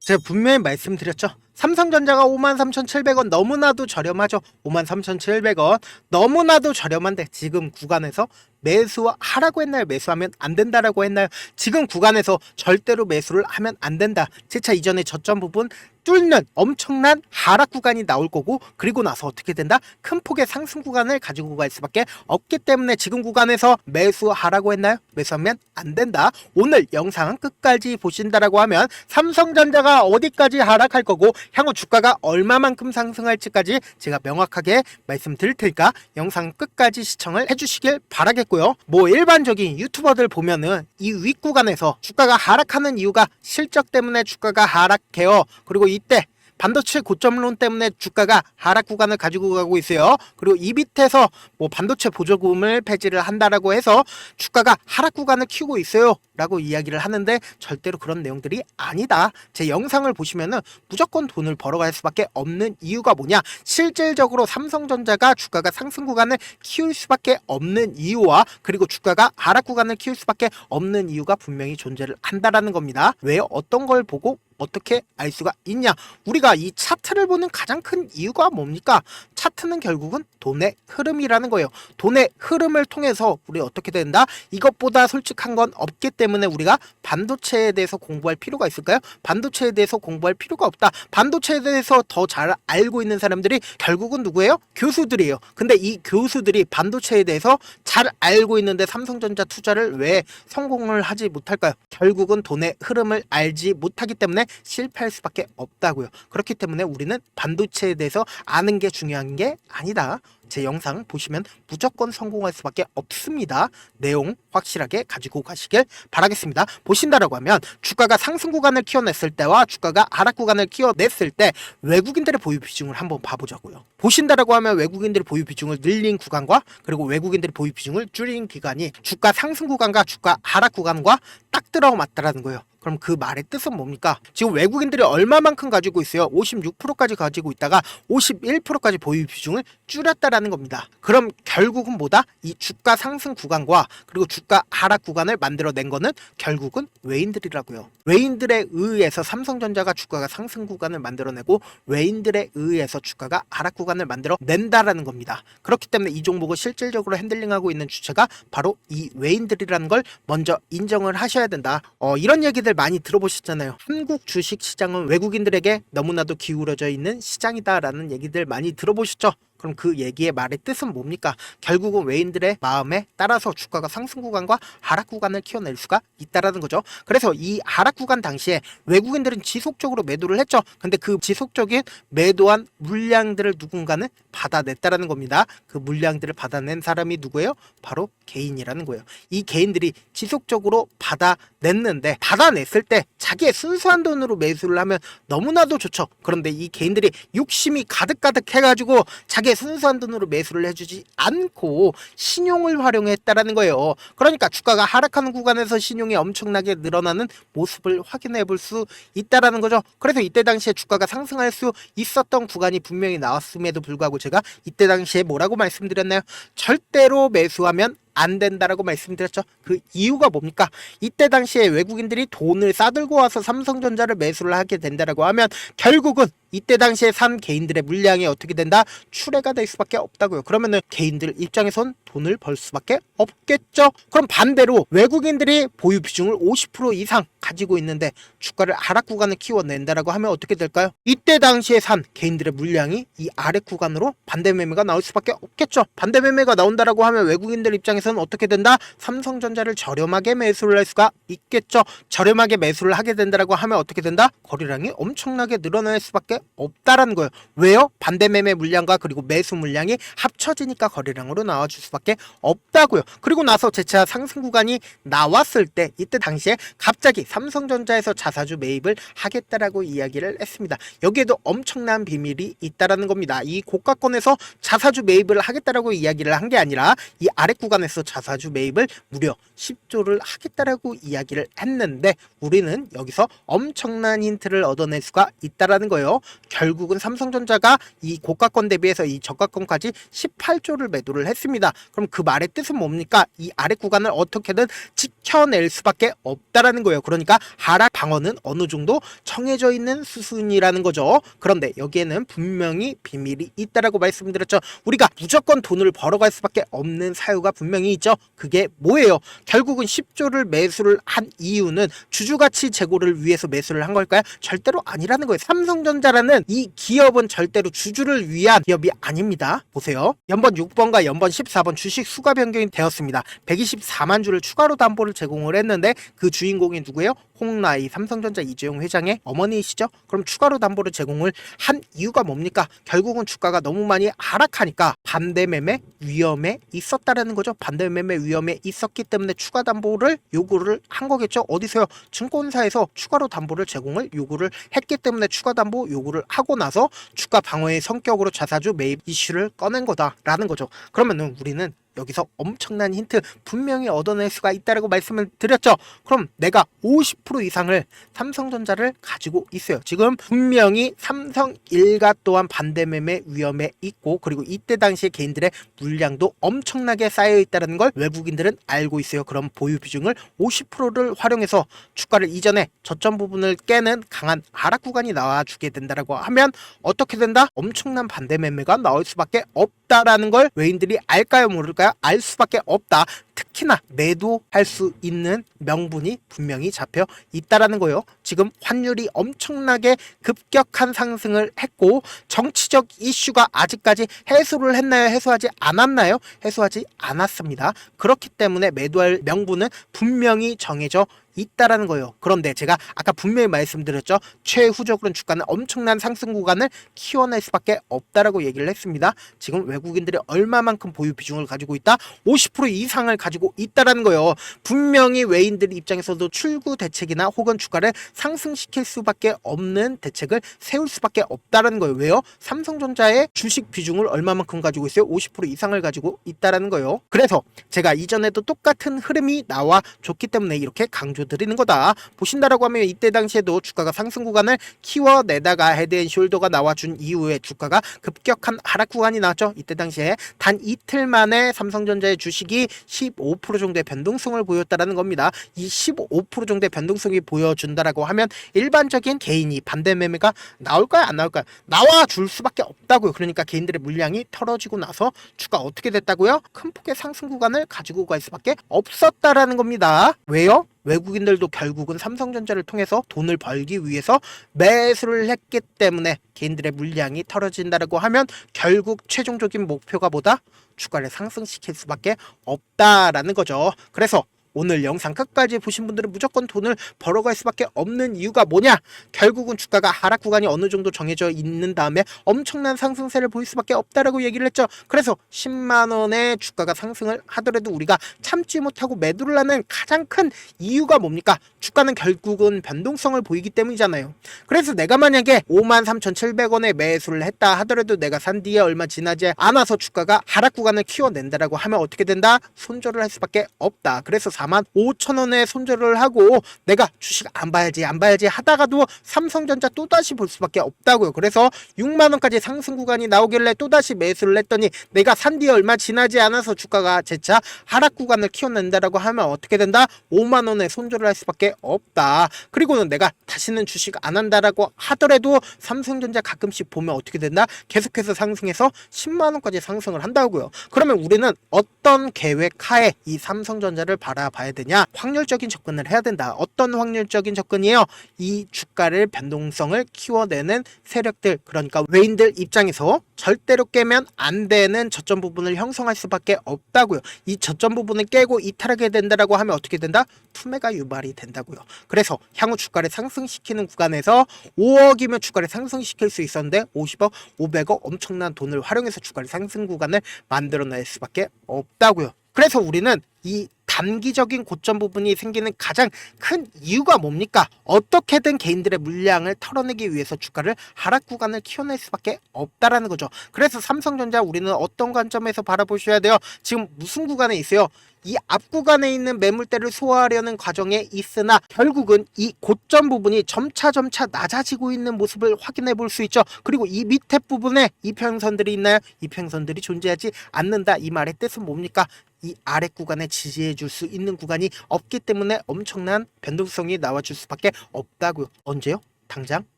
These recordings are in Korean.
제가 분명히 말씀드렸죠. 삼성전자가 53,700원 너무나도 저렴하죠. 53,700원 너무나도 저렴한데 지금 구간에서 매수하라고 했나요? 매수하면 안 된다라고 했나요? 지금 구간에서 절대로 매수를 하면 안 된다. 제 차 이전에 저점 부분 뚫는 엄청난 하락 구간이 나올 거고, 그리고 나서 어떻게 된다? 큰 폭의 상승 구간을 가지고 갈 수밖에 없기 때문에 지금 구간에서 매수하라고 했나요? 매수하면 안 된다. 오늘 영상 끝까지 보신다라고 하면 삼성전자가 어디까지 하락할 거고 향후 주가가 얼마만큼 상승할지까지 제가 명확하게 말씀드릴 테니까 영상 끝까지 시청을 해주시길 바라겠고요. 뭐 일반적인 유튜버들 보면은 이 윗구간에서 주가가 하락하는 이유가 실적 때문에 주가가 하락해요. 그리고 이때 반도체 고점론 때문에 주가가 하락 구간을 가지고 가고 있어요. 그리고 이 밑에서 뭐 반도체 보조금을 폐지를 한다라고 해서 주가가 하락 구간을 키우고 있어요 라고 이야기를 하는데 절대로 그런 내용들이 아니다. 제 영상을 보시면은 무조건 돈을 벌어갈 수밖에 없는 이유가 뭐냐, 실질적으로 삼성전자가 주가가 상승 구간을 키울 수밖에 없는 이유와 그리고 주가가 하락 구간을 키울 수밖에 없는 이유가 분명히 존재를 한다라는 겁니다. 왜 어떤 걸 보고 어떻게 알 수가 있냐? 우리가 이 차트를 보는 가장 큰 이유가 뭡니까? 차트는 결국은 돈의 흐름이라는 거예요. 돈의 흐름을 통해서 우리 어떻게 된다? 이것보다 솔직한 건 없기 때문에 우리가 반도체에 대해서 공부할 필요가 있을까요? 반도체에 대해서 공부할 필요가 없다. 반도체에 대해서 더 잘 알고 있는 사람들이 결국은 누구예요? 교수들이에요. 근데 이 교수들이 반도체에 대해서 잘 알고 있는데 삼성전자 투자를 왜 성공을 하지 못할까요? 결국은 돈의 흐름을 알지 못하기 때문에 실패할 수밖에 없다고요. 그렇기 때문에 우리는 반도체에 대해서 아는 게 중요한 게 아니다. 제 영상 보시면 무조건 성공할 수밖에 없습니다. 내용 확실하게 가지고 가시길 바라겠습니다. 보신다라고 하면 주가가 상승 구간을 키워냈을 때와 주가가 하락 구간을 키워냈을 때 외국인들의 보유 비중을 한번 봐보자고요. 보신다라고 하면 외국인들의 보유 비중을 늘린 구간과 그리고 외국인들의 보유 비중을 줄인 기간이 주가 상승 구간과 주가 하락 구간과 딱 들어맞다라는 거예요. 그럼 그 말의 뜻은 뭡니까? 지금 외국인들이 얼마만큼 가지고 있어요? 56%까지 가지고 있다가 51%까지 보유 비중을 줄였다라는 겁니다. 그럼 결국은 뭐다? 이 주가 상승 구간과 그리고 주가 하락 구간을 만들어낸 거는 결국은 외인들이라고요. 외인들에 의해서 삼성전자가 주가가 상승 구간을 만들어내고 외인들에 의해서 주가가 하락 구간을 만들어낸다라는 겁니다. 그렇기 때문에 이 종목을 실질적으로 핸들링하고 있는 주체가 바로 이 외인들이라는 걸 먼저 인정을 하셔야 된다. 이런 얘기들 많이 들어보셨잖아요. 한국 주식 시장은 외국인들에게 너무나도 기울어져 있는 시장이다라는 얘기들 많이 들어보셨죠? 그럼 그 얘기의 말의 뜻은 뭡니까? 결국은 외인들의 마음에 따라서 주가가 상승 구간과 하락 구간을 키워낼 수가 있다라는 거죠. 그래서 이 하락 구간 당시에 외국인들은 지속적으로 매도를 했죠. 근데 그 지속적인 매도한 물량들을 누군가는 받아냈다라는 겁니다. 그 물량들을 받아낸 사람이 누구예요? 바로 개인이라는 거예요. 이 개인들이 지속적으로 받아냈는데 받아냈을 때 자기의 순수한 돈으로 매수를 하면 너무나도 좋죠. 그런데 이 개인들이 욕심이 가득가득 해가지고 자기의 순수한 돈으로 매수를 해주지 않고 신용을 활용했다라는 거예요. 그러니까 주가가 하락하는 구간에서 신용이 엄청나게 늘어나는 모습을 확인해 볼 수 있다라는 거죠. 그래서 이때 당시에 주가가 상승할 수 있었던 구간이 분명히 나왔음에도 불구하고 제가 이때 당시에 뭐라고 말씀드렸나요? 절대로 매수하면 안 된다라고 말씀드렸죠. 그 이유가 뭡니까? 이때 당시에 외국인들이 돈을 싸들고 와서 삼성전자를 매수를 하게 된다라고 하면 결국은 이때 당시에 산 개인들의 물량이 어떻게 된다? 출회가 될 수밖에 없다고요. 그러면은 개인들 입장에선 돈을 벌 수밖에 없겠죠. 그럼 반대로 외국인들이 보유 비중을 50% 이상 가지고 있는데 주가를 하락 구간을 키워낸다라고 하면 어떻게 될까요? 이때 당시에 산 개인들의 물량이 이 아래 구간으로 반대 매매가 나올 수밖에 없겠죠. 반대 매매가 나온다라고 하면 외국인들 입장에서는 어떻게 된다? 삼성전자를 저렴하게 매수를 할 수가 있겠죠. 저렴하게 매수를 하게 된다라고 하면 어떻게 된다? 거래량이 엄청나게 늘어날 수밖에 없다라는 거예요. 왜요? 반대 매매 물량과 그리고 매수 물량이 합쳐지니까 거래량으로 나와줄 수밖에 없다고요. 그리고 나서 재차 상승 구간이 나왔을 때 이때 당시에 갑자기 삼성전자에서 자사주 매입을 하겠다라고 이야기를 했습니다. 여기에도 엄청난 비밀이 있다라는 겁니다. 이 고가권에서 자사주 매입을 하겠다라고 이야기를 한 게 아니라 이 아래 구간에서 자사주 매입을 무려 10조를 하겠다라고 이야기 이야기를 했는데 우리는 여기서 엄청난 힌트를 얻어낼 수가 있다라는 거예요. 결국은 삼성전자가 이 고가권 대비해서 이 저가권까지 18조를 매도를 했습니다. 그럼 그 말의 뜻은 뭡니까? 이 아래 구간을 어떻게든 지켜낼 수밖에 없다라는 거예요. 그러니까 하락 방어는 어느 정도 정해져 있는 수순이라는 거죠. 그런데 여기에는 분명히 비밀이 있다라고 말씀드렸죠. 우리가 무조건 돈을 벌어갈 수밖에 없는 사유가 분명히 있죠. 그게 뭐예요? 결국은 10조를 매수를 한 이유는 주주가치 제고를 위해서 매수를 한 걸까요? 절대로 아니라는 거예요. 삼성전자라는 이 기업은 절대로 주주를 위한 기업이 아닙니다. 보세요. 연번 6번과 연번 14번 주식 수가 변경이 되었습니다. 124만 주를 추가로 담보를 제공을 했는데 그 주인공이 누구예요? 홍라이 삼성전자 이재용 회장의 어머니이시죠? 그럼 추가로 담보를 제공을 한 이유가 뭡니까? 결국은 주가가 너무 많이 하락하니까 반대매매 위험에 있었다라는 거죠. 반대매매 위험에 있었기 때문에 추가 담보를 요구를 한 거겠죠. 어디서요? 증권사에서 추가로 담보를 제공을 요구를 했기 때문에 추가 담보 요구를 하고 나서 주가 방어의 성격으로 자사주 매입 이슈를 꺼낸 거다라는 거죠. 그러면은 우리는 여기서 엄청난 힌트 분명히 얻어낼 수가 있다라고 말씀을 드렸죠. 그럼 내가 50% 이상을 삼성전자를 가지고 있어요. 지금 분명히 삼성일가 또한 반대매매 위험에 있고 그리고 이때 당시에 개인들의 물량도 엄청나게 쌓여 있다는 걸 외국인들은 알고 있어요. 그럼 보유 비중을 50%를 활용해서 주가를 이전에 저점 부분을 깨는 강한 하락 구간이 나와주게 된다라고 하면 어떻게 된다? 엄청난 반대매매가 나올 수밖에 없다라는 걸 외인들이 알까요? 모를까요? 알 수밖에 없다. 특히나 매도할 수 있는 명분이 분명히 잡혀 있다라는 거예요. 지금 환율이 엄청나게 급격한 상승을 했고 정치적 이슈가 아직까지 해소를 했나요? 해소하지 않았나요? 해소하지 않았습니다. 그렇기 때문에 매도할 명분은 분명히 정해져 있다라는 거예요. 그런데 제가 아까 분명히 말씀드렸죠. 최후적으로는 주가는 엄청난 상승 구간을 키워낼 수밖에 없다라고 얘기를 했습니다. 지금 외국인들이 얼마만큼 보유 비중을 가지고 있다? 50% 이상을 가지고 있다라는 거예요. 분명히 외인들 입장에서도 출구 대책이나 혹은 주가를 상승시킬 수밖에 없는 대책을 세울 수밖에 없다라는 거예요. 왜요? 삼성전자의 주식 비중을 얼마만큼 가지고 있어요? 50% 이상을 가지고 있다라는 거예요. 그래서 제가 이전에도 똑같은 흐름이 나와 줬기 때문에 이렇게 강조드리는 거다. 보신다라고 하면 이때 당시에도 주가가 상승 구간을 키워내다가 헤드앤숄더가 나와준 이후에 주가가 급격한 하락 구간이 나왔죠. 이때 당시에 단 이틀 만에 삼성전자의 주식이 15% 정도의 변동성을 보였다라는 겁니다. 이 15% 정도의 변동성이 보여준다라고 하면 일반적인 개인이 반대 매매가 나올까요? 안 나올까요? 나와 줄 수밖에 없다고요. 그러니까 개인들의 물량이 털어지고 나서 주가 어떻게 됐다고요? 큰 폭의 상승 구간을 가지고 갈 수밖에 없었다라는 겁니다. 왜요? 외국인들도 결국은 삼성전자를 통해서 돈을 벌기 위해서 매수를 했기 때문에 개인들의 물량이 털어진다라고 하면 결국 최종적인 목표가 뭐다? 주가를 상승시킬 수밖에 없다라는 거죠. 그래서 오늘 영상 끝까지 보신 분들은 무조건 돈을 벌어갈 수밖에 없는 이유가 뭐냐? 결국은 주가가 하락 구간이 어느 정도 정해져 있는 다음에 엄청난 상승세를 보일 수밖에 없다라고 얘기를 했죠. 그래서 10만 원의 주가가 상승을 하더라도 우리가 참지 못하고 매도를 하는 가장 큰 이유가 뭡니까? 주가는 결국은 변동성을 보이기 때문이잖아요. 그래서 내가 만약에 53,700원에 매수를 했다 하더라도 내가 산 뒤에 얼마 지나지 않아서 주가가 하락 구간을 키워낸다라고 하면 어떻게 된다? 손절을 할 수밖에 없다. 그래서 45,000원에 손절을 하고 내가 주식 안 봐야지 하다가도 삼성전자 또다시 볼 수밖에 없다고요. 그래서 6만원까지 상승 구간이 나오길래 또다시 매수를 했더니 내가 산 뒤에 얼마 지나지 않아서 주가가 재차 하락 구간을 키워낸다라고 하면 어떻게 된다? 5만원에 손절을 할 수밖에 없다. 그리고는 내가 다시는 주식 안 한다라고 하더라도 삼성전자 가끔씩 보면 어떻게 된다? 계속해서 상승해서 10만원까지 상승을 한다고요. 그러면 우리는 어떤 계획하에 이 삼성전자를 봐야 되냐? 확률적인 접근을 해야 된다. 어떤 확률적인 접근이에요? 이 주가를 변동성을 키워내는 세력들, 그러니까 외인들 입장에서 절대로 깨면 안 되는 저점 부분을 형성할 수밖에 없다고요. 이 저점 부분을 깨고 이탈하게 된다라고 하면 어떻게 된다? 투매가 유발이 된다고요. 그래서 향후 주가를 상승시키는 구간에서 5억이면 주가를 상승시킬 수 있었는데 50억, 500억 엄청난 돈을 활용해서 주가를 상승 구간을 만들어낼 수밖에 없다고요. 그래서 우리는 이 단기적인 고점 부분이 생기는 가장 큰 이유가 뭡니까? 어떻게든 개인들의 물량을 털어내기 위해서 주가를 하락 구간을 키워낼 수밖에 없다라는 거죠. 그래서 삼성전자 우리는 어떤 관점에서 바라보셔야 돼요? 지금 무슨 구간에 있어요? 이 앞 구간에 있는 매물대를 소화하려는 과정에 있으나 결국은 이 고점 부분이 점차 낮아지고 있는 모습을 확인해 볼 수 있죠. 그리고 이 밑에 부분에 이평선들이 있나요? 이평선들이 존재하지 않는다. 이 말의 뜻은 뭡니까? 이 아래 구간에 지지해 줄 수 있는 구간이 없기 때문에 엄청난 변동성이 나와줄 수밖에 없다고요. 언제요? 당장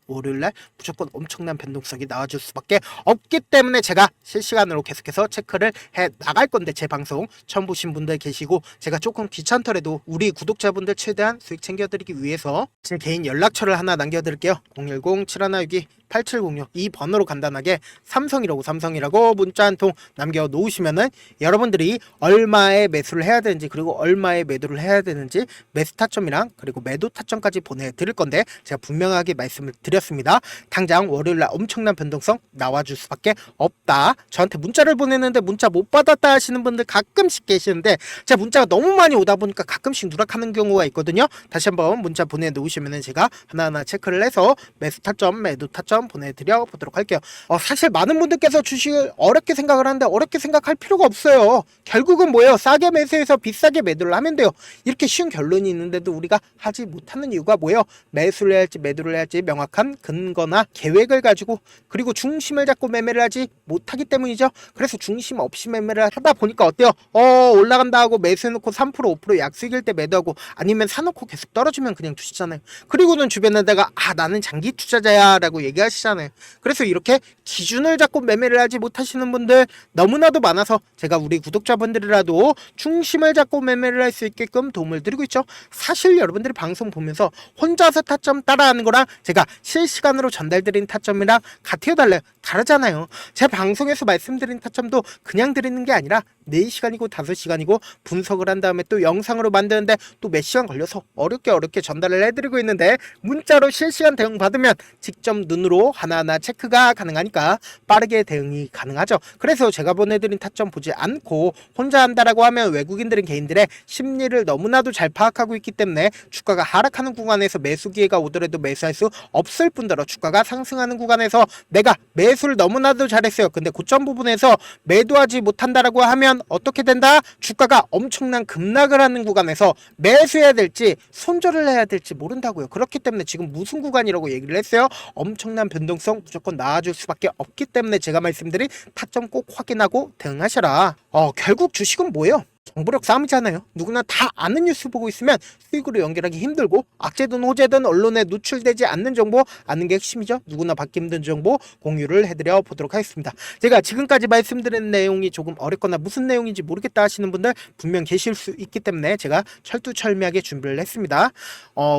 월요일날 무조건 엄청난 변동성이 나와줄 수밖에 없기 때문에 제가 실시간으로 계속해서 체크를 해 나갈 건데, 제 방송 처음 보신 분들 계시고 제가 조금 귀찮더라도 우리 구독자분들 최대한 수익 챙겨드리기 위해서 제 개인 연락처를 하나 남겨드릴게요. 010-7162-8706 이 번호로 간단하게 삼성이라고 문자 한 통 남겨놓으시면은 여러분들이 얼마에 매수를 해야 되는지, 그리고 얼마에 매도를 해야 되는지 매수 타점이랑 그리고 매도 타점까지 보내드릴 건데, 제가 분명하게 말씀을 드렸습니다. 당장 월요일날 엄청난 변동성 나와줄 수밖에 없다. 저한테 문자를 보내는데 문자 못 받았다 하시는 분들 가끔씩 계시는데, 제가 문자가 너무 많이 오다 보니까 가끔씩 누락하는 경우가 있거든요. 다시 한번 문자 보내놓으시면 제가 하나하나 체크를 해서 매수 타점, 매도 타점 보내드려 보도록 할게요. 사실 많은 분들께서 주식을 어렵게 생각을 하는데 어렵게 생각할 필요가 없어요. 결국은 뭐예요? 싸게 매수해서 비싸게 매도를 하면 돼요. 이렇게 쉬운 결론이 있는데도 우리가 하지 못하는 이유가 뭐예요? 매수를 해야 할지 매도를 해야 할지 명확한 근거나 계획을 가지고, 그리고 중심을 잡고 매매를 하지 못하기 때문이죠. 그래서 중심 없이 매매를 하다 보니까 어때요? 올라간다 하고 매수해놓고 3% 5% 약수익일 때 매도하고, 아니면 사놓고 계속 떨어지면 그냥 두시잖아요. 그리고는 주변에다가 나는 장기 투자자야 라고 얘기하시잖아요. 그래서 이렇게 기준을 잡고 매매를 하지 못하시는 분들 너무나도 많아서 제가 우리 구독자분들이라도 중심을 잡고 매매를 할 수 있게끔 도움을 드리고 있죠. 사실 여러분들이 방송 보면서 혼자서 타점 따라하는 거랑 제가 실시간으로 전달드린 타점이랑 같아요, 달라요? 다르잖아요. 제 방송에서 말씀드린 타점도 그냥 드리는 게 아니라 4시간이고 5시간이고 분석을 한 다음에 또 영상으로 만드는데 또 몇 시간 걸려서 어렵게 전달을 해드리고 있는데, 문자로 실시간 대응 받으면 직접 눈으로 하나하나 체크가 가능하니까 빠르게 대응이 가능하죠. 그래서 제가 보내드린 타점 보지 않고 혼자 한다라고 하면 외국인들은 개인들의 심리를 너무나도 잘 파악하고 있기 때문에 주가가 하락하는 구간에서 매수 기회가 오더라도 매수할 수 없을 뿐더러 주가가 상승하는 구간에서 내가 매수를 너무나도 잘했어요. 근데 고점 부분에서 매도하지 못한다라고 하면 어떻게 된다? 주가가 엄청난 급락을 하는 구간에서 매수해야 될지 손절을 해야 될지 모른다고요. 그렇기 때문에 지금 무슨 구간이라고 얘기를 했어요? 엄청난 변동성 무조건 나와줄 수밖에 없기 때문에 제가 말씀드린 타점 꼭 확인하고 대응하셔라. 결국 주식은 뭐예요? 정보력 싸움이잖아요. 누구나 다 아는 뉴스 보고 있으면 수익으로 연결하기 힘들고, 악재든 호재든 언론에 노출되지 않는 정보 아는 게 핵심이죠. 누구나 받기 힘든 정보 공유를 해드려 보도록 하겠습니다. 제가 지금까지 말씀드린 내용이 조금 어렵거나 무슨 내용인지 모르겠다 하시는 분들 분명 계실 수 있기 때문에 제가 철두철미하게 준비를 했습니다.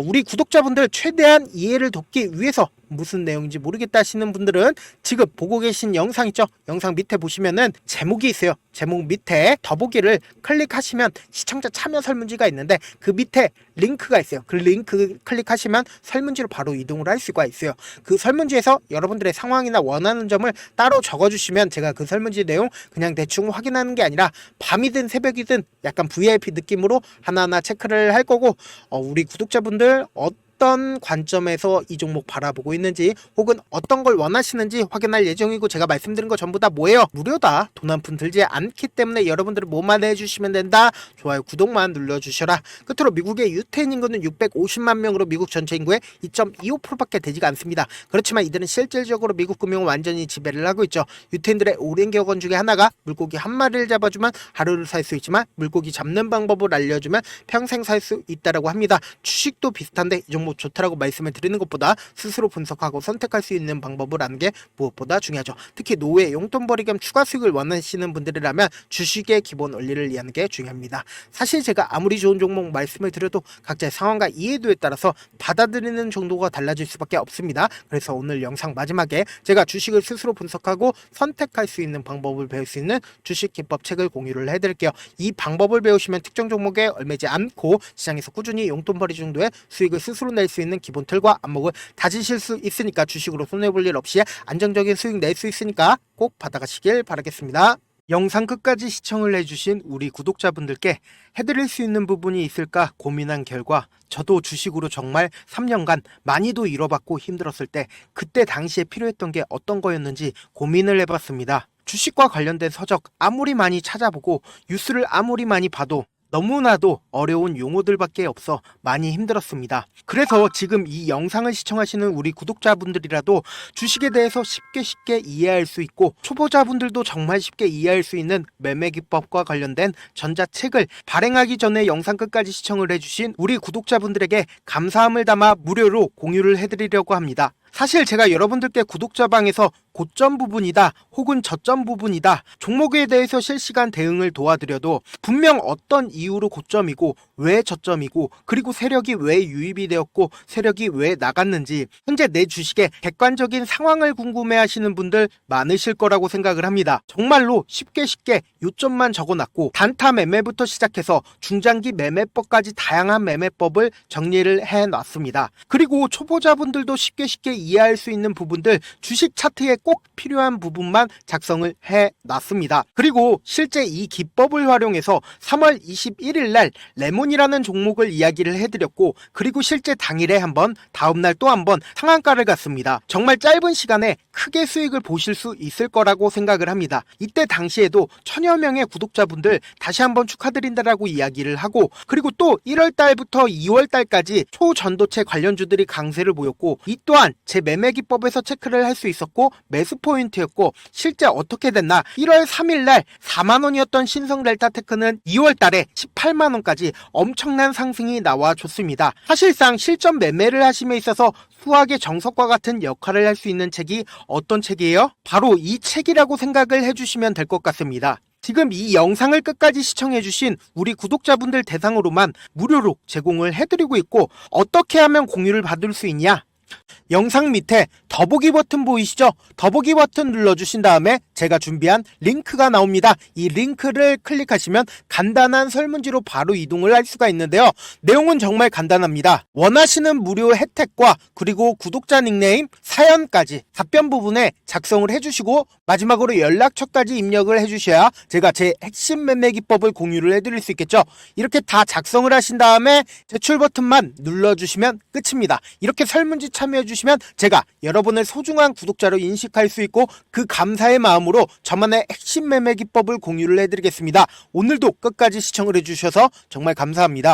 우리 구독자분들 최대한 이해를 돕기 위해서 무슨 내용인지 모르겠다 하시는 분들은 지금 보고 계신 영상 있죠? 영상 밑에 보시면은 제목이 있어요. 제목 밑에 더보기를 클릭하시면 시청자 참여 설문지가 있는데 그 밑에 링크가 있어요. 그 링크 클릭하시면 설문지로 바로 이동을 할 수가 있어요. 그 설문지에서 여러분들의 상황이나 원하는 점을 따로 적어주시면 제가 그 설문지 내용 그냥 대충 확인하는 게 아니라 밤이든 새벽이든 약간 VIP 느낌으로 하나하나 체크를 할 거고, 우리 구독자분들 어떤 관점에서 이 종목 바라보고 있는지 혹은 어떤 걸 원하시는지 확인할 예정이고, 제가 말씀드린 거 전부 다 뭐예요? 무료다. 돈 한 푼 들지 않기 때문에 여러분들은 뭐만 해주시면 된다. 좋아요, 구독만 눌러주셔라. 끝으로 미국의 유태인 인구는 650만 명으로 미국 전체 인구의 2.25%밖에 되지가 않습니다. 그렇지만 이들은 실질적으로 미국 금융을 완전히 지배를 하고 있죠. 유태인들의 오랜 격언 중에 하나가 물고기 한 마리를 잡아주면 하루를 살 수 있지만 물고기 잡는 방법을 알려주면 평생 살 수 있다라고 합니다. 주식도 비슷한데 이 종목 좋다라고 말씀을 드리는 것보다 스스로 분석하고 선택할 수 있는 방법을 아는 게 무엇보다 중요하죠. 특히 노후에 용돈벌이 겸 추가 수익을 원하시는 분들이라면 주식의 기본 원리를 이해하는 게 중요합니다. 사실 제가 아무리 좋은 종목 말씀을 드려도 각자의 상황과 이해도에 따라서 받아들이는 정도가 달라질 수밖에 없습니다. 그래서 오늘 영상 마지막에 제가 주식을 스스로 분석하고 선택할 수 있는 방법을 배울 수 있는 주식 기법 책을 공유를 해드릴게요. 이 방법을 배우시면 특정 종목에 얽매지 않고 시장에서 꾸준히 용돈벌이 정도의 수익을 스스로 낼 수 있는 기본 틀과 안목을 다지실 수 있으니까, 주식으로 손해볼 일 없이 안정적인 수익 낼 수 있으니까 꼭 받아가시길 바라겠습니다. 영상 끝까지 시청을 해주신 우리 구독자분들께 해드릴 수 있는 부분이 있을까 고민한 결과 저도 주식으로 정말 3년간 많이도 잃어봤고 힘들었을 때 그때 당시에 필요했던 게 어떤 거였는지 고민을 해봤습니다. 주식과 관련된 서적 아무리 많이 찾아보고 뉴스를 아무리 많이 봐도 너무나도 어려운 용어들밖에 없어 많이 힘들었습니다. 그래서 지금 이 영상을 시청하시는 우리 구독자분들이라도 주식에 대해서 쉽게 이해할 수 있고 초보자분들도 정말 쉽게 이해할 수 있는 매매 기법과 관련된 전자책을 발행하기 전에 영상 끝까지 시청을 해주신 우리 구독자분들에게 감사함을 담아 무료로 공유를 해드리려고 합니다. 사실 제가 여러분들께 구독자방에서 고점 부분이다 혹은 저점 부분이다 종목에 대해서 실시간 대응을 도와드려도 분명 어떤 이유로 고점이고 왜 저점이고 그리고 세력이 왜 유입이 되었고 세력이 왜 나갔는지 현재 내 주식의 객관적인 상황을 궁금해 하시는 분들 많으실 거라고 생각을 합니다. 정말로 쉽게 요점만 적어놨고 단타 매매부터 시작해서 중장기 매매법까지 다양한 매매법을 정리를 해놨습니다. 그리고 초보자분들도 쉽게 이해할 수 있는 부분들 주식 차트에 꼭 필요한 부분만 작성을 해놨습니다. 그리고 실제 이 기법을 활용해서 3월 21일 날 레몬이라는 종목을 이야기를 해드렸고 그리고 실제 당일에 한번 다음날 또 한번 상한가를 갔습니다. 정말 짧은 시간에 크게 수익을 보실 수 있을 거라고 생각을 합니다. 이때 당시에도 1000여 명의 구독자분들 다시 한번 축하드린다라고 이야기를 하고 그리고 또 1월 달부터 2월 달까지 초전도체 관련주들이 강세를 보였고 이 또한 제 매매 기법에서 체크를 할 수 있었고 매수 포인트였고 실제 어떻게 됐나 1월 3일 날 4만원이었던 신성 델타테크는 2월 달에 18만원까지 엄청난 상승이 나와줬습니다. 사실상 실전 매매를 하심에 있어서 수학의 정석과 같은 역할을 할 수 있는 책이 어떤 책이에요? 바로 이 책이라고 생각을 해주시면 될 것 같습니다. 지금 이 영상을 끝까지 시청해주신 우리 구독자분들 대상으로만 무료로 제공을 해드리고 있고 어떻게 하면 공유를 받을 수 있냐? 영상 밑에 더보기 버튼 보이시죠? 더보기 버튼 눌러주신 다음에 제가 준비한 링크가 나옵니다. 이 링크를 클릭하시면 간단한 설문지로 바로 이동을 할 수가 있는데요. 내용은 정말 간단합니다. 원하시는 무료 혜택과 그리고 구독자 닉네임, 사연까지 답변 부분에 작성을 해주시고 마지막으로 연락처까지 입력을 해주셔야 제가 제 핵심 매매 기법을 공유를 해드릴 수 있겠죠. 이렇게 다 작성을 하신 다음에 제출 버튼만 눌러주시면 끝입니다. 이렇게 설문지 참여해주시면 제가 여러분의 소중한 구독자로 인식할 수 있고 그 감사의 마음으로 저만의 핵심 매매 기법을 공유를 해드리겠습니다. 오늘도 끝까지 시청을 해주셔서 정말 감사합니다.